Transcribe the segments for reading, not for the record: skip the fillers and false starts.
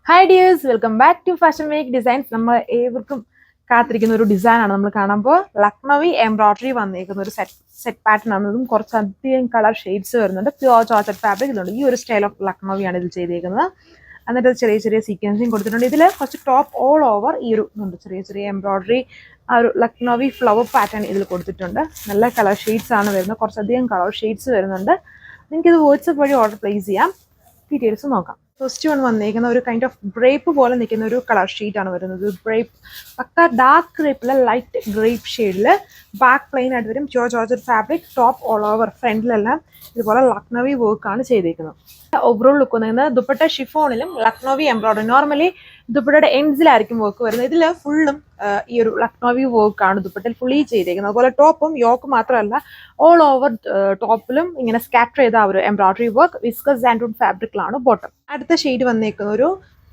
Hi dears, welcome back to fashion make designs. നമ്മൾ ഏവർക്കും കാത്തിരിക്കുന്ന ഒരു ഡിസൈനാണ് നമ്മൾ കാണുമ്പോൾ ലക്നവി എംബ്രോയിഡറി വന്നിരിക്കുന്ന ഒരു സെറ്റ് പാറ്റേൺ ആണ്. ഇതും കുറച്ചധികം കളർ ഷെയ്ഡ്സ് വരുന്നുണ്ട്. പ്യുവർ ജോർജറ്റ് ഫാബ്രിക് ഇതുണ്ട്. ഈ ഒരു സ്റ്റൈൽ ഓഫ് ലക്നവിയാണ് ഇതിൽ ചെയ്തേക്കുന്നത്. എന്നിട്ട് ചെറിയ ചെറിയ സീക്വൻസിങ് കൊടുത്തിട്ടുണ്ട്. ഇതിൽ കുറച്ച് ടോപ്പ് ഓൾ ഓവർ ഈ ഒരു ഇതുണ്ട്, ചെറിയ ചെറിയ എംബ്രോയിഡറി ആ ഒരു ലക്നവി ഫ്ലവർ പാറ്റേൺ ഇതിൽ കൊടുത്തിട്ടുണ്ട്. നല്ല കളർ ഷെയ്ഡ്സ് ആണ് വരുന്നത്, കുറച്ചധികം കളർ ഷെയ്ഡ്സ് വരുന്നുണ്ട്. നിങ്ങൾക്ക് ഇത് വാട്സ്ആപ്പ് വഴി ഓർഡർ പ്ലേസ് ചെയ്യാം. ഡീറ്റെയിൽസ് നോക്കാം. ഫസ്റ്റ് വൺ വന്നിരിക്കുന്ന ഒരു കൈൻഡ് ഓഫ് ഗ്രേപ്പ് പോലെ നിൽക്കുന്ന ഒരു കളർ ഷീറ്റ് ആണ് വരുന്നത്. ഗ്രേപ്പ് പക്ക ഡാർക്ക് ഗ്രേപ്പിലെ ലൈറ്റ് ഗ്രേപ്പ് ഷെയ്ഡിൽ ബാക്ക് പ്ലെയിൻ ആയിട്ട് വരും. Pure georgette fabric, top all over ഫ്രണ്ടിലെല്ലാം ഇതുപോലെ ലക്നവി വർക്കാണ് ചെയ്തിരിക്കുന്നത്. ഓവറോൾ ലുക്ക് വന്നിരിക്കുന്നത് ദുപ്പട്ട ഷിഫോണിലും ലക്നവി എംബ്രോയിഡറി. നോർമലി ദുപ്പട്ടയുടെ എൻഡ്സിലായിരിക്കും വർക്ക് വരുന്നത്. ഇതിൽ ഫുള്ളും ഈ ഒരു ലക്നവി വർക്കാണ് ദുപ്പട്ടയിൽ ഫുള്ളി ചെയ്തിരിക്കുന്നത്. അതുപോലെ ടോപ്പും യോക്ക് മാത്രമല്ല, ഓൾ ഓവർ ടോപ്പിലും ഇങ്ങനെ സ്കാറ്റർ ചെയ്ത ഒരു എംബ്രോയിഡറി വർക്ക് വിസ്കസ് സാൻഡൂൺ ഫാബ്രിക്കിലാണ് ബോട്ടം. അടുത്ത ഷെയ്ഡ് വന്നിരിക്കുന്ന ഒരു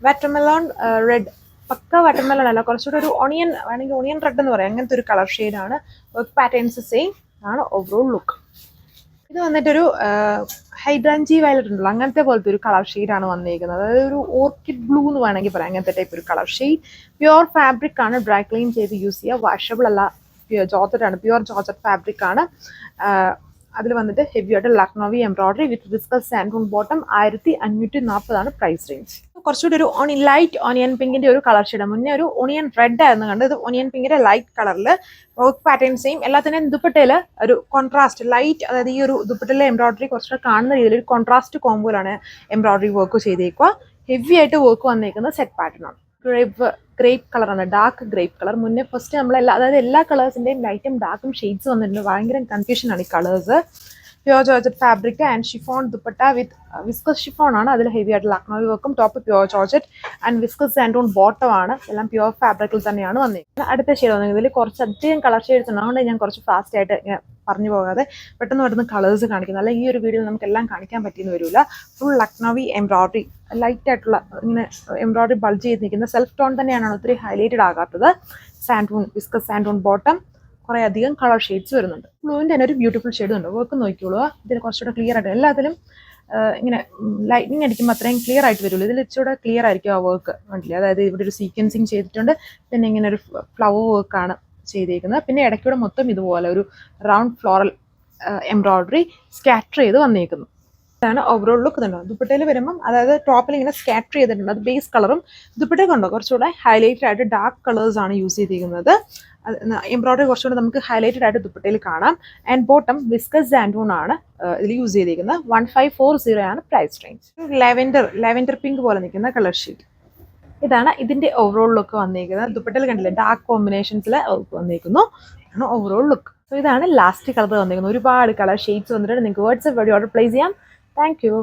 വാട്ടർമെലോൺ റെഡ്, പക്ക വാട്ടർമെലോൺ അല്ല, കുറച്ചുകൂടെ ഒരു ഓണിയൻ, വേണമെങ്കിൽ ഓണിയൻ റെഡ് എന്ന് പറയാം. അങ്ങനത്തെ ഒരു കളർ ഷെയ്ഡാണ്. വർക്ക് പാറ്റേൺസ് സെയിം ആണ്. ഓവറോൾ ലുക്ക് ഇത് വന്നിട്ടൊരു ഹൈഡ്രാഞ്ചി വയലറ്റ് ഉണ്ടല്ലോ, അങ്ങനത്തെ പോലത്തെ ഒരു കളർ ഷെയ്ഡാണ് വന്നിരിക്കുന്നത്. അതായത് ഒരു ഓർക്കിഡ് ബ്ലൂ എന്ന് വേണമെങ്കിൽ പറയാം. അങ്ങനത്തെ ടൈപ്പ് ഒരു കളർ ഷെയ്ഡ്. പ്യുവർ ഫാബ്രിക് ആണ്, ഡ്രൈ ക്ലീൻ ചെയ്ത് യൂസ് ചെയ്യുക. വാഷബിൾ അല്ല, ജോർജറ്റ് ആണ്, പ്യുവർ ജോർജറ്റ് ഫാബ്രിക് ആണ്. അതിൽ വന്നിട്ട് ഹെവി ആയിട്ട് Lucknowi embroidery with viscose santoon bottom. 1540 price range. കുറച്ചുകൂടി ഒരു ലൈറ്റ് ഓണിയൻ പിങ്കിന്റെ ഒരു കളർ ഷെയ്ഡ്. മുന്നേ ഒരു ഓണിയൻ റെഡ് ആയിരുന്നു കണ്ടത്. ഇത് ഓണിയൻ പിങ്കിന്റെ ലൈറ്റ് കളറിൽ വർക്ക് പാറ്റേൺ സെയിം. എല്ലാത്തിനും ദുപ്പട്ടയില് ഒരു കോൺട്രാസ്റ്റ് ലൈറ്റ്, അതായത് ഈ ഒരു ദുപ്പട്ടയിലെ എംബ്രോയിഡറി കുറച്ചുകൂടെ കാണുന്ന രീതിയിൽ ഒരു കോൺട്രാസ്റ്റ് കോമ്പോയിലാണ് എംബ്രോയിഡറി വർക്ക് ചെയ്തേക്കുക. ഹെവി ആയിട്ട് വർക്ക് വന്നേക്കുന്നത് സെറ്റ് പാറ്റേൺ ആണ്. ഗ്രേപ്പ് കളറാണ്, ഡാർക്ക് ഗ്രേപ്പ് കളർ. മുന്നേ ഫസ്റ്റ് അതായത് എല്ലാ കളേഴ്സിന്റെയും ലൈറ്റും ഡാർക്കും ഷെയ്ഡ്സ് വന്നിട്ടുണ്ട്. ഭയങ്കര കൺഫ്യൂഷൻ ആണ് ഈ colours. Pure georgette fabric and chiffon dupatta with viscose chiffon ആണ്. അതിൽ ഹെവി ആയിട്ട് ലക്നവി വർക്കും, top pure georgette and viscose santoon bottom ആണ്. എല്ലാം പ്യുവർ ഫാബ്രിക്കിൽ തന്നെയാണ് വന്നിരിക്കുന്നത്. അടുത്ത ഷെയ്ഡ് വന്നിരിക്കുന്നത് ഇതിൽ കുറച്ചധികം കളർ ഷെയ്ഡ്സ് ഉണ്ട്. അതുകൊണ്ട് ഞാൻ കുറച്ച് ഫാസ്റ്റ് ആയിട്ട് ഇങ്ങനെ പറഞ്ഞു പോകാതെ പെട്ടെന്ന് കളേഴ്സ് കാണിക്കുന്നത്. അല്ലെങ്കിൽ ഈ ഒരു വീഡിയോയിൽ നമുക്ക് എല്ലാം കാണിക്കാൻ പറ്റിയെന്ന് വരില്ല. ഫുൾ ലക്നവി എംബ്രോയിഡറി, ലൈറ്റ് ആയിട്ടുള്ള ഇങ്ങനെ എംബ്രോയിഡറി ബൾജ് ചെയ്ത് നിൽക്കുന്ന സെൽഫ് ടോൺ തന്നെയാണ്, ഒത്തിരി ഹൈലൈറ്റഡ് ആകാത്തത്. സാൻഡൂൺ, വിസ്കസ് സാൻഡൂൺ ബോട്ടം, കുറേ അധികം കളർ ഷെയ്ഡ്സ് വരുന്നുണ്ട്. ബ്ലൂവിൻ്റെ തന്നെ ഒരു ബ്യൂട്ടിഫുൾ ഷെയ്ഡ് ഉണ്ട്. വർക്ക് നോക്കിയോളൂ, ഇതിന് കുറച്ചുകൂടെ ക്ലിയർ ആയിട്ട്. എല്ലാത്തിലും ഇങ്ങനെ ലൈറ്റിങ് അടിക്കുമ്പോൾ അത്രയും ക്ലിയർ ആയിട്ട് വരുള്ളൂ. ഇതിൽ ഇച്ചിരി ക്ലിയർ ആയിരിക്കും ആ വർക്ക്, കണ്ടില്ലേ? അതായത് ഇവിടെ ഒരു സീക്വൻസിങ് ചെയ്തിട്ടുണ്ട്. പിന്നെ ഇങ്ങനെ ഒരു ഫ്ലവർ വർക്കാണ് ചെയ്തിരിക്കുന്നത്. പിന്നെ ഇടയ്ക്കൂടെ മൊത്തം ഇതുപോലെ ഒരു റൗണ്ട് ഫ്ലോറൽ എംബ്രോയിഡറി സ്കാറ്റർ ചെയ്ത് വന്നിരിക്കുന്നു. ഇതാണ് ഓവറോൾ ലുക്ക്. ഇതുണ്ടോ ദുപ്പട്ടയിൽ വരുമ്പം, അതായത് ടോപ്പിൽ ഇങ്ങനെ സ്കാറ്റർ ചെയ്തിട്ടുണ്ട്. അത് ബേസ് കളറും ദുപ്പട്ടയിൽ കണ്ടോ കുറച്ചുകൂടെ ഹൈലൈറ്റഡ് ആയിട്ട് ഡാർക്ക് കളേഴ്സ് ആണ് യൂസ് ചെയ്തിരിക്കുന്നത്. എംബ്രോയിഡറി കുറച്ചുകൂടെ നമുക്ക് ഹൈലൈറ്റഡ് ആയിട്ട് ദുപ്പട്ടയിൽ കാണാം. ആൻഡ് ബോട്ടം വിസ്കസ് സാൻഡൂൺ ആണ് ഇതിൽ യൂസ് ചെയ്തിരിക്കുന്നത്. 1540 ആണ് പ്രൈസ് റേഞ്ച്. ലാവെൻഡർ പിങ്ക് പോലെ നിൽക്കുന്ന കളർ ഷീറ്റ്. ഇതാണ് ഇതിന്റെ ഓവറോൾ ലുക്ക് വന്നിരിക്കുന്നത്. ദുപ്പട്ടയിൽ കണ്ടില്ലേ, ഡാർക്ക് കോമ്പിനേഷൻസിൽ വന്നിരിക്കുന്നു. ആണ് ഓവറോൾ ലുക്ക്. സോ ഇതാണ് ലാസ്റ്റ് കളർ വന്നിരിക്കുന്നത്. ഒരുപാട് കളർ ഷെയ്ഡ്സ് വന്നിട്ടുണ്ട്. നിങ്ങൾക്ക് വാട്സ്ആപ്പ് വഴി ഓർഡർ പ്ലേസ് ചെയ്യാം. Thank you.